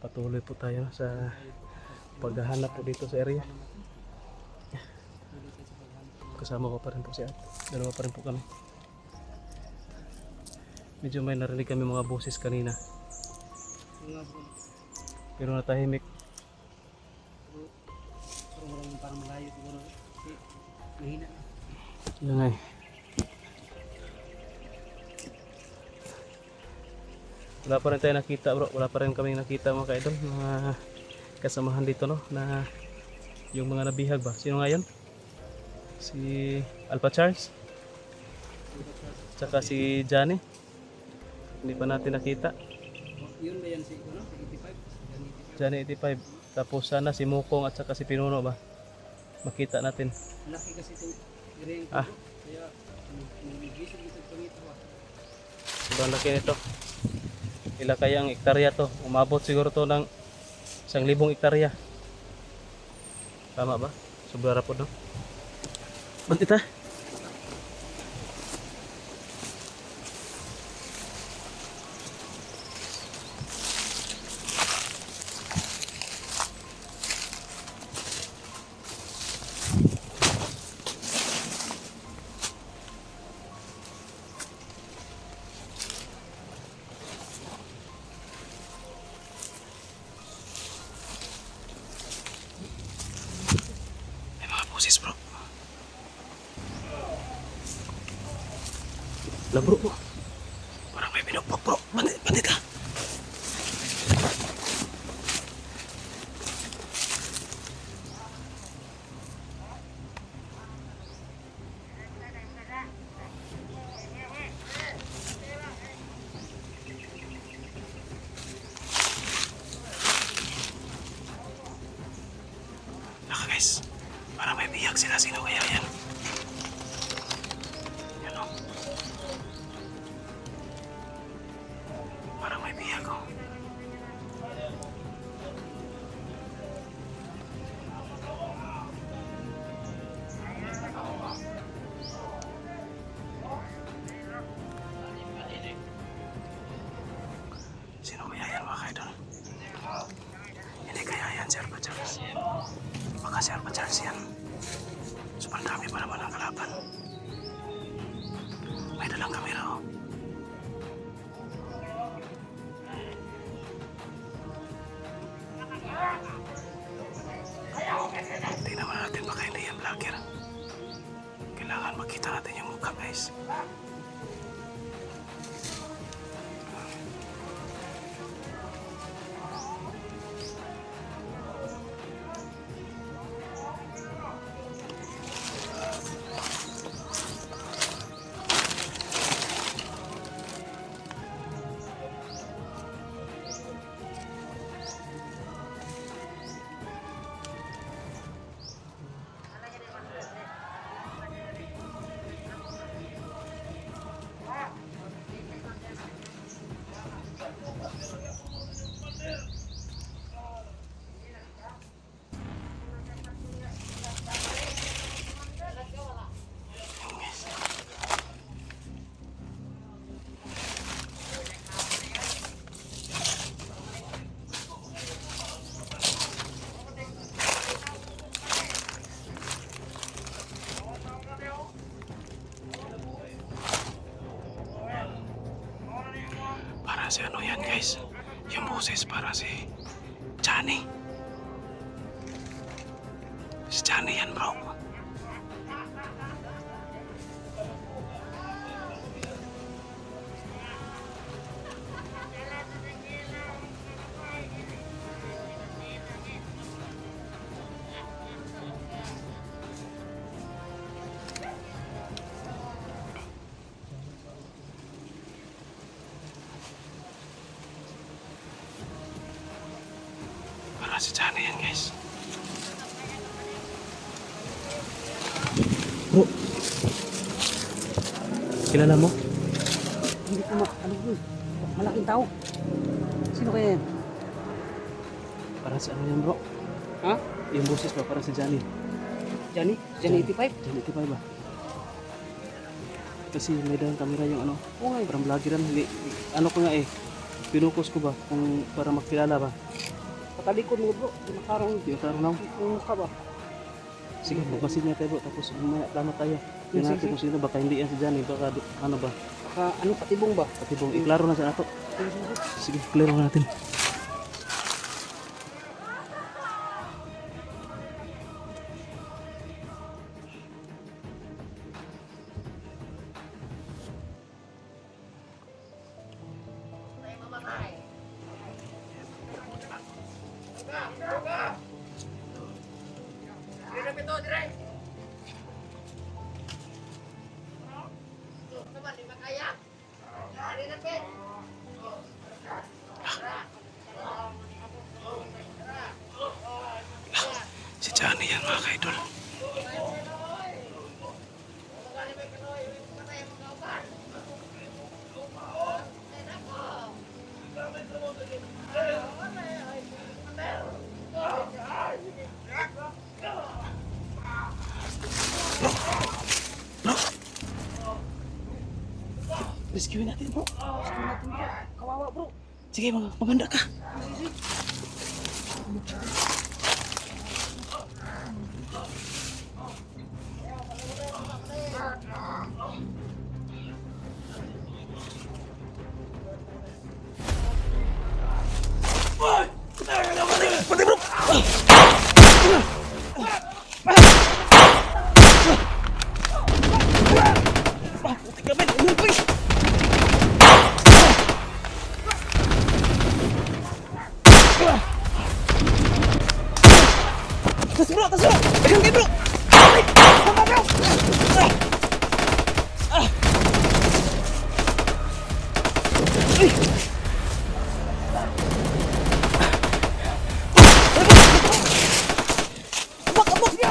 Patuloy po tayo sa paghahanap po dito sa area. Kasama ko pa rin po si Ate. Dalawa pa rin po kami. Medyo may narinig kami mga boses kanina, pero natahimik. Parang malayo siguro. Mahina. Yan nga eh. Wala pa rin tayo nakita bro, wala pa rin kami nakita mga ka-idol, mga kasamahan dito no, na yung mga nabihag ba. Sino nga yun? Si Alpha Charles? Tsaka si Johnny? Hindi pa natin nakita. Yun ba yan si 85? Johnny 85. Tapos sana si Mukong at saka si Pinuno ba? Makita natin. Laki kasi itong green ko. Kaya nag-gisig-gisig kami ito. Sobrang laki nito. Ila kayang hektarya to? Umabot siguro to ng 1,000 hektarya. Tama ba? Sobra po no? Bantita? Boses bro. Lah bro, parang may binukbok bro. Bandit ka. Naka guys, parang may bihag sila. Sino kaya yan? Yan o. Parang may bihag o. Sino kaya yan mga kaidol? Hindi kaya yan si Alpha Charles. Baka si Alpha Charles yan. Sobrang dami pa naman ang kalaban. May dalang kamera o. Tingnan naman natin baka hindi yan vlogger. Kailangan makita natin yung mukha guys. Para si ano yan guys, yung boses para si Johnny. Si Johnny yan bro. Para si Johnny yan guys. Bro, kilala mo? Hindi ko ano bro. Malaking tao. Sino kaya yan? Para si ano yan bro? Ha? Yung boses ba? Para si Johnny. Johnny? Johnny 85? Johnny, ito ba? Kasi may dalang camera yung ano. Oo nga. Parang vloggeran. Ano ko nga eh. Pinukos ko ba? Kung para magkilala ba? Patalikod mo bro. Di makarong Yung tarong lang. yung mukha ba? Sige, magpasid niya tayo bro. Tapos mamaya plano tayo. Tingnan Sige, natin kung sino. Baka hindi yan si Johnny. Baka ano ba? Baka ano patibong ba? Patibong iklaro na sa ato. Sige, sige. Sige, klaro natin. Si Johnny yan mga ka-idol. Rescue natin bro. Kawawa bro. Sige, maganda ka. Tas bro, tas bro. Pegang dia bro. Tama bro. Abak dia.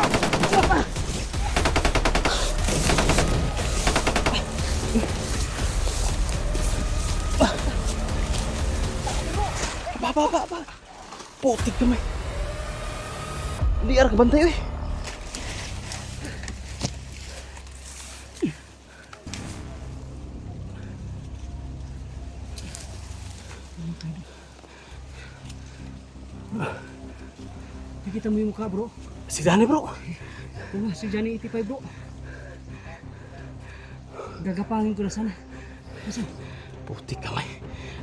Apa. Putik kamay. Liar kebantai weh. Nakita mo yung mukha bro. Si Johnny bro. Oo, si Johnny 85 bro. Gagapangin ko na sana. Kasi Putik kamay.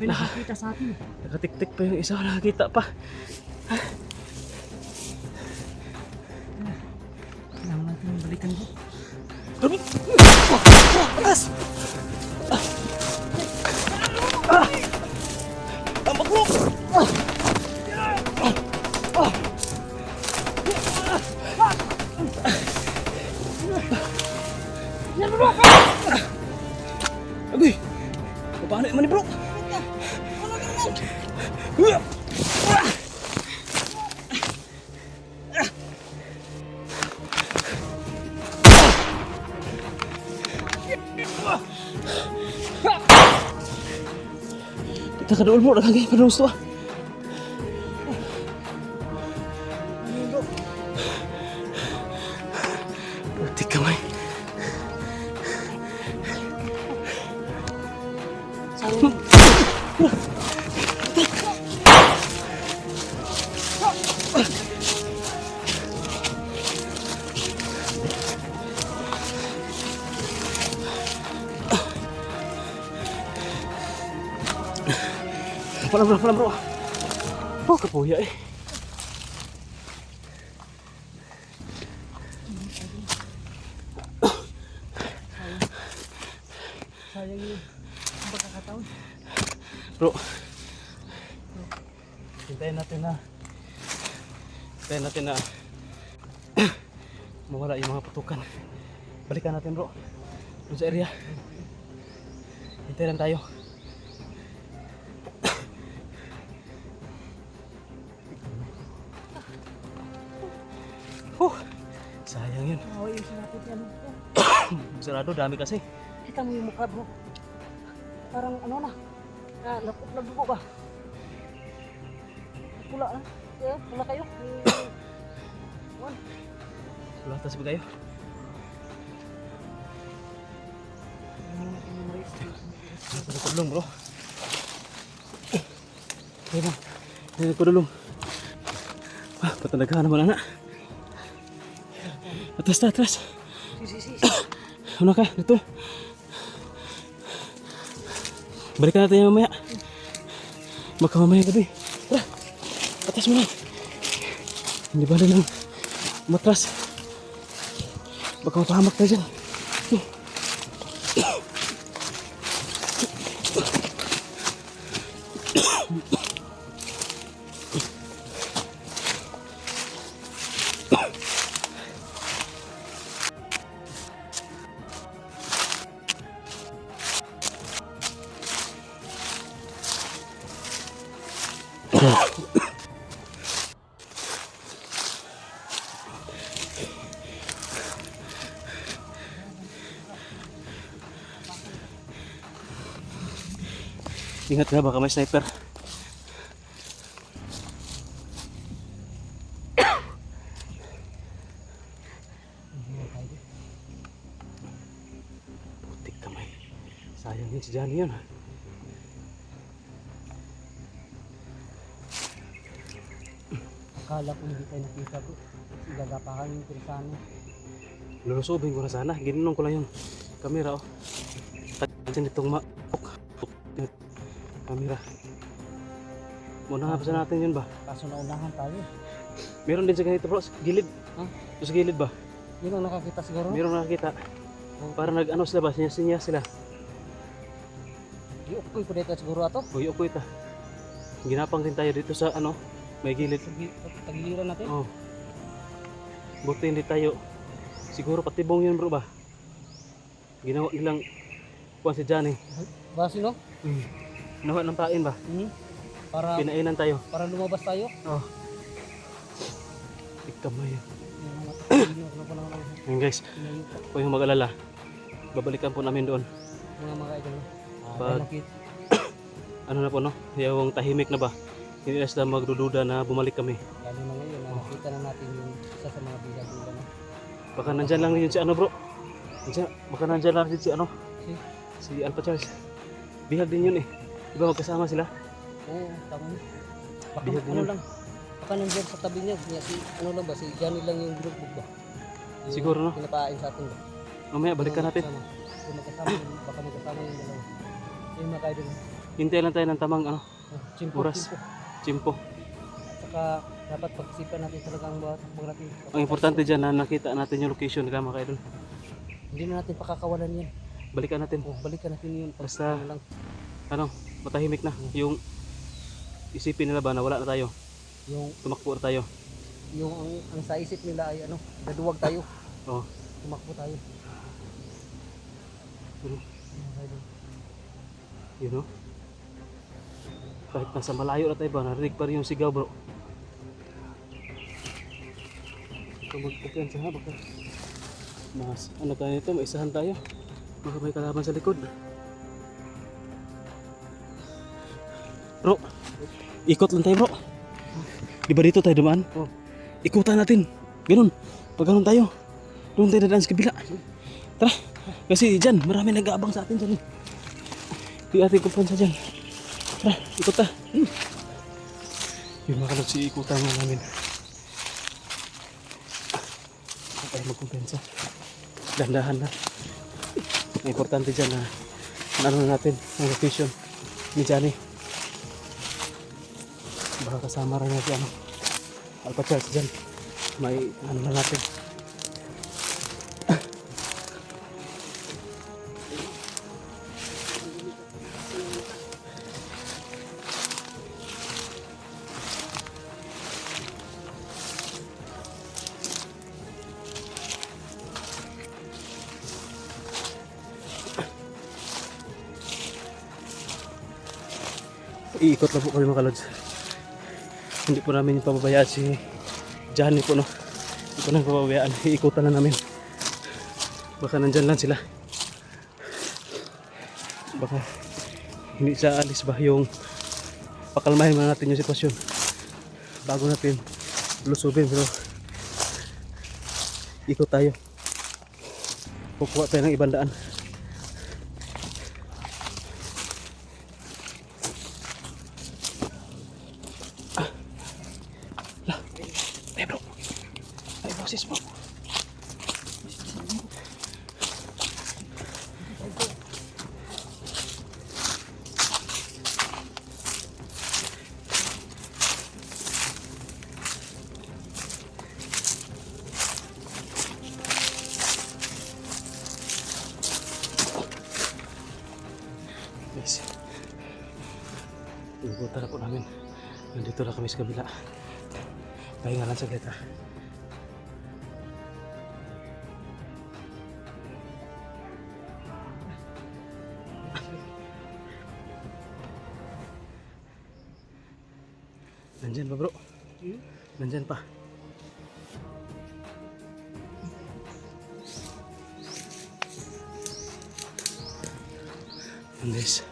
may nakakita sa atin. Nakatik-tik pa yung isa, nakakita pa. Kailangan natin yung balikan bro. Dumi! Atas! Tambak bro! Yan bro! Agoy! Paano naman ni bro? Kita kadul bro, nakagay pa gusto ah. Putik kamay. Pelan bro. Oh, kebuya eh. Sayang yung pagkakataon. Bro. Hintayin natin na mawala yung mga putukan. Balikan natin bro. Doon sa area. Hintayin lang tayo. natin yan. Yan. Sarado, dami kasi. Kita mo yung mukha bro. Parang ano na. Lapot na dugo ba? Pula na. Kaya, pula kayo. One. Wala tas ba kayo? Tulong bro. Ayun bang. Ayun ko dulong. Patanagahan mo na na. Atras na, atras. Si. Ano ka? Dito. Balikan natin yan mamaya. Magkamamaya gabi. Tara. Atas mo na. Hindi bala ng matras. Baka mapahamak tayo dyan. Ingat ka, baka may sniper. Putik kamay. Sayang yun si Johnny yun. Akala ko hindi tayo nakita bro. Gagapakan yung pirsano. Lulusubin ko na sana. Ginanong ko lang yung camera oh. Tagan itong camera. Muna nga pa sa natin yun ba? Kaso naunahan tayo. Meron din sa ganito bro, sa gilid. Ha? Sa gilid ba? Yun ang nakakita siguro. Meron nakakita. Para nag-ano sila ba? Sinya sila. Yung ukoy po dito siguro ato. Uy, okay ta. Ginapang din tayo dito sa ano, may gilid. Tagiliran natin. Oh. Buti hindi tayo. Siguro patibong yun bro ba? Ginawa nilang kuwan si Johnny. Basi no? Nawa ng pain ba? Para Pinainan tayo. para lumabas tayo. Oh. Ikamay. Ano pa lang Ayun guys, huwag yung mag-alala. Babalikan po namin doon. mga idol. Pag- Ano na po no? Yung tahimik na ba? Hindi na sila magdududa na bumalik kami. Lalo na ngayon, nakita na natin yung isa sa mga bilag nila. No? Baka nandyan lang yun si ano bro. Baka nandyan lang din si ano. Si? Si Alpha Charles. Bihag din yun eh. Diba magkasama sila? Oo, tama. Baka Bihag din ano yun. lang. Baka nandiyan sa tabi niya. Si ano lang ba? Si Johnny lang yung binugbog ba? Yung Siguro, no? Pinapain sa atin ba? Mamaya balikan natin. Kung magkasama, baka magkasama yung dalawa. Yung mga idol. Hintay lang tayo ng tamang ano, Chimpo, Oras. chimpo. chimpo. Saka dapat pag-isipan natin talaga ang mga takbong natin. Ang importante dyan na nakita natin yung location kaya mga kaidol. Hindi na natin pakakawalan yan. Balikan natin. Balikan natin yun. Basta- Ano lang. Ano, matahimik na. Yung isipin nila ba na wala na tayo. Yung, Tumakbo na tayo. yung ang sa isip nila ay ano, daduwag tayo. Oh. Tumakbo tayo. Ano? Mga idol. You know? Kahit nasa malayo na tayo ba, narinig pa rin yung sigaw bro. Ito magpagkansa ha, baka mas ano tayo nito, maisahan tayo. Baka may kalaban sa likod. Bro, ikot lang tayo bro. Di ba dito tayo dumaan? Oh. Ikutan natin. Ganun. Pag ganun tayo, doon tayo dadaan sa kabila. Tara. Kasi dyan, marami nag-aabang sa atin dyan. Di ating kumpansa dyan. Tara, ikot ta. Yun mga kalog, si ikutan nga namin. Huwag tayo magkumpensa. Dandahan na. Ang importante dyan na ano natin, ang location ni Johnny. Baka kasama rin natin ano, Alpha Charles dyan. May ano na natin. Iikot lang po kami mga kalods. Hindi po namin yung pababayaan si Johnny po no. Hindi po namin pababayaan. Iikutan na namin. Baka nandyan lang sila. Baka hindi sa alis ba yung pakalmahin muna natin yung sitwasyon bago natin lusubin, pero ikot tayo, kukuha tayo ng ibang daan. Ay bro, ay boses bro. Guys, ibubuta na po namin. Nandito na kami sa kabila. Pahinga lang saglit ha. Nandyan pa bro? Nandyan pa. And this.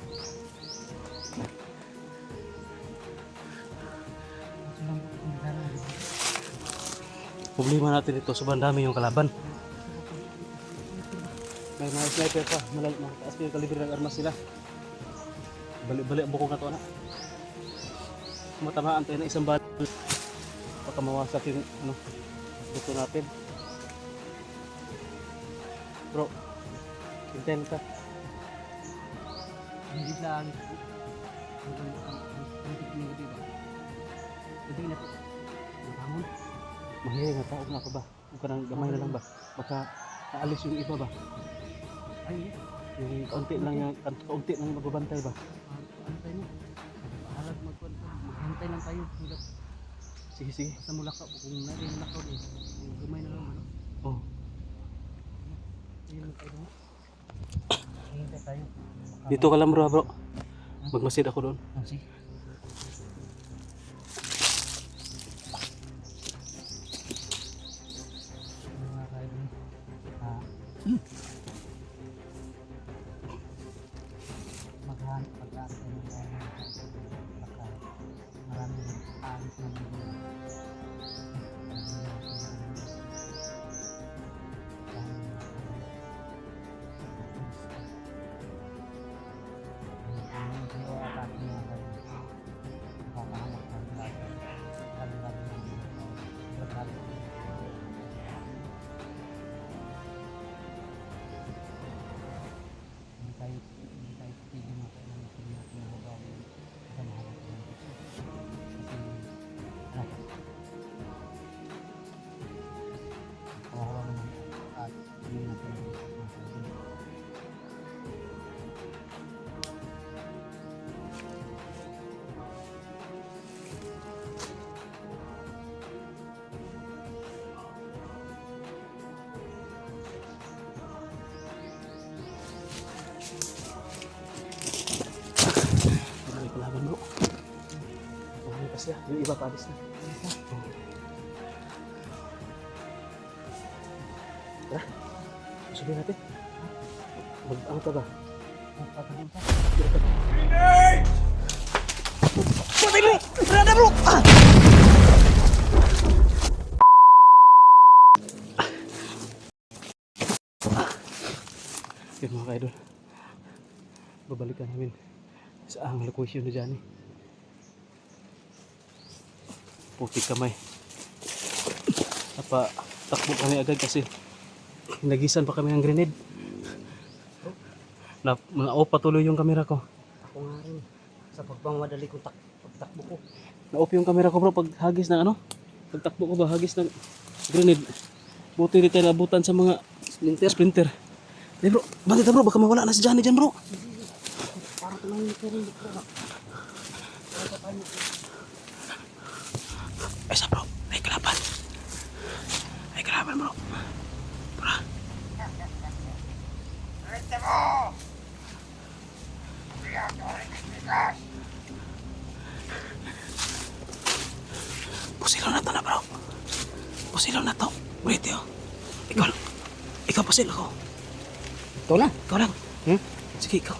Problema natin ito, sobrang dami yung kalaban. May mga sniper pa, mataas pa yung kalibre ng armas sila. Balik-balik ang bukong na ito, anak. Matamaan tayo ng isang bala. Baka mawasak yung buto natin. Bro, hintayin ka. Hindi lang. Hindi na. Bangon. Mahihay nga tao nga pa ba? Huwag ka nang gamay na lang ba? Baka naalis yung iba ba? Ay, Yung kaunti lang yung magbabantay ba? antay mo. Halag maghantay lang tayo. Sige, sige. Sa mulakaw, kung nari yung mulakaw din. Gumay na lang ano. Oh. Ayun lang tayo. Hintay tayo. Dito ka lang bro. Magmasid ako doon. Sige. Kalaban bro. Okay pa siya. Yung iba paalis na. Tara. Sabihin natin. Ano ka ba? Patay bro! Rada bro! Yun mga ka-idol. Babalikan namin sa ang location na dyan eh. Putik kamay. Takbo kami agad kasi nagisan pa kami ng grenade. Mga patuloy yung kamera ko. Ako nga rin. Sa pagmamadali kong pagtakbo ko. Na-off yung kamera ko bro pag hagis ng pagtakbo ko ba hagis ng grenade. Buti rin tayo nabutan sa mga splinter. Di bro, bakit bro? Baka mawala na si Johnny dyan bro. Para tumahimik na rin bro. Esa bro, may kalaban. May kalaban bro. Bro. Pusilaw na to bro. Pusilaw na to. Wait yo. Ikaw pusil ako. Ikaw na. Ikaw lang. Hmm? Sige, ikaw.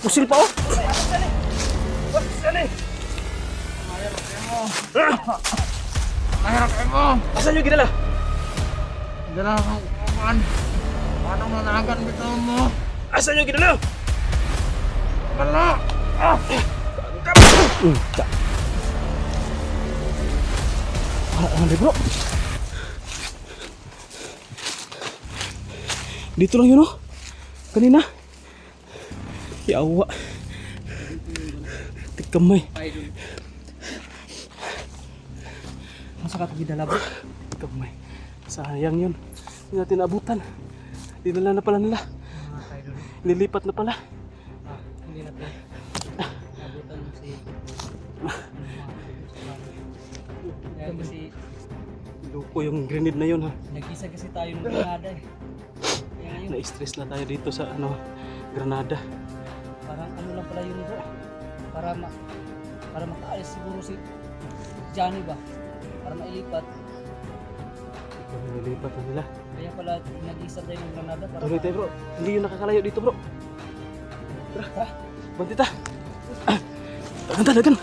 Pusil pa oh. Mahirap kayo mo! Asan yung ginala? Dala akong kuman. Paano nanagan bitaw mo? Asan yung ginala? Wala! Ano bro? Dito lang yun oh. Kanina. Yawa. Tikamay. Idol. Masa ka pagidala bro? Tikamay. Sayang yun. Hindi natin naabutan. Dinala na pala nila. Mga idol. Nilipat na pala. Hindi natin. Nabutan mo si... Dahil kasi Luko yung grenade na yun ha. nag-isa kasi tayo ng Granada eh. Kaya ngayon, Na-stress na tayo dito sa ano, Granada. parang ano lang pala yun bro. Para makaalis siguro si Johnny ba? Para mailipat. Nilipat na nila. Kaya pala nag-isa tayo ng Granada para Tuloy tayo bro. Hindi yun nakakalayo dito bro. Tara. Bantita. Dagan ta, dagan.